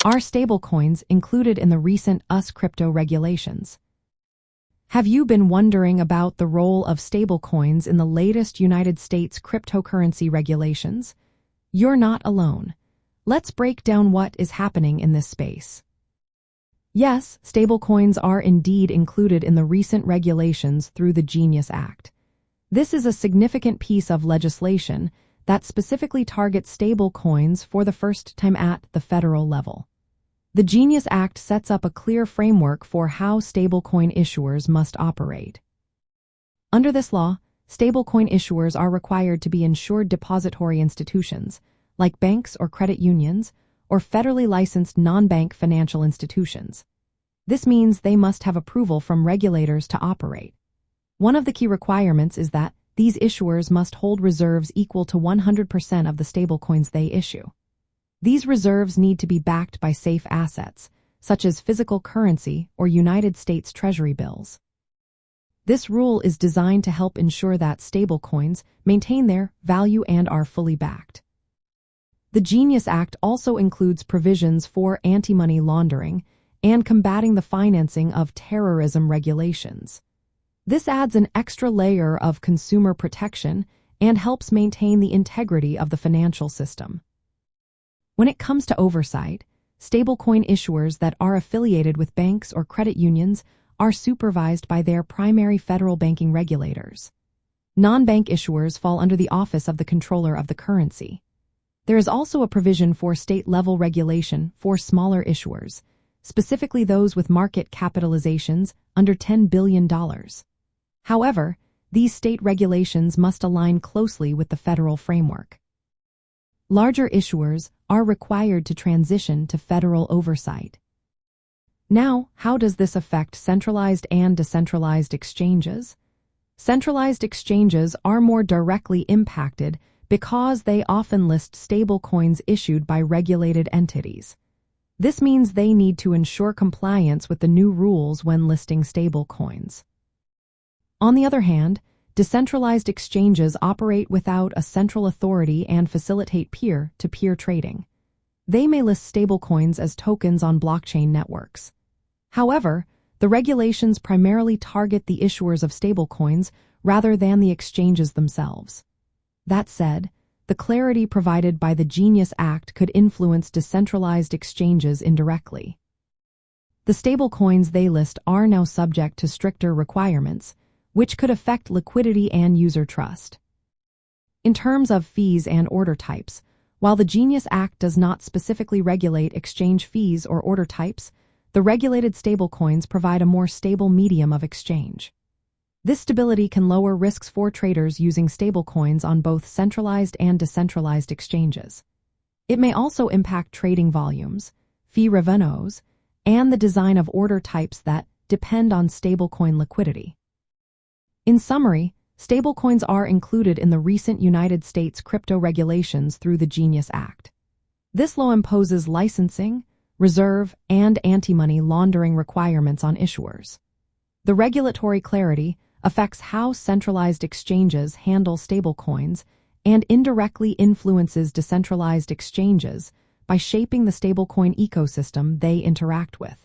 Are stablecoins included in the recent US crypto regulations? Have you been wondering about the role of stablecoins in the latest United States cryptocurrency regulations? You're not alone. Let's break down what is happening in this space. Yes, stablecoins are indeed included in the recent regulations through the Genius Act. This is a significant piece of legislation that specifically targets stablecoins for the first time at the federal level. The Genius Act sets up a clear framework for how stablecoin issuers must operate. Under this law, stablecoin issuers are required to be insured depository institutions, like banks or credit unions, or federally licensed non-bank financial institutions. This means they must have approval from regulators to operate. One of the key requirements is that these issuers must hold reserves equal to 100% of the stablecoins they issue. These reserves need to be backed by safe assets, such as physical currency or United States Treasury bills. This rule is designed to help ensure that stablecoins maintain their value and are fully backed. The Genius Act also includes provisions for anti-money laundering and combating the financing of terrorism regulations. This adds an extra layer of consumer protection and helps maintain the integrity of the financial system. When it comes to oversight, stablecoin issuers that are affiliated with banks or credit unions are supervised by their primary federal banking regulators. Non-bank issuers fall under the Office of the Controller of the Currency. There is also a provision for state-level regulation for smaller issuers, specifically those with market capitalizations under $10 billion. However, these state regulations must align closely with the federal framework. Larger issuers are required to transition to federal oversight. Now, how does this affect centralized and decentralized exchanges? Centralized exchanges are more directly impacted because they often list stablecoins issued by regulated entities. This means they need to ensure compliance with the new rules when listing stablecoins. On the other hand, decentralized exchanges operate without a central authority and facilitate peer-to-peer trading. They may list stablecoins as tokens on blockchain networks. However, the regulations primarily target the issuers of stablecoins rather than the exchanges themselves. That said, the clarity provided by the Genius Act could influence decentralized exchanges indirectly. The stablecoins they list are now subject to stricter requirements, which could affect liquidity and user trust. In terms of fees and order types, while the Genius Act does not specifically regulate exchange fees or order types, the regulated stablecoins provide a more stable medium of exchange. This stability can lower risks for traders using stablecoins on both centralized and decentralized exchanges. It may also impact trading volumes, fee revenues, and the design of order types that depend on stablecoin liquidity. In summary, stablecoins are included in the recent United States crypto regulations through the Genius Act. This law imposes licensing, reserve, and anti-money laundering requirements on issuers. The regulatory clarity affects how centralized exchanges handle stablecoins and indirectly influences decentralized exchanges by shaping the stablecoin ecosystem they interact with.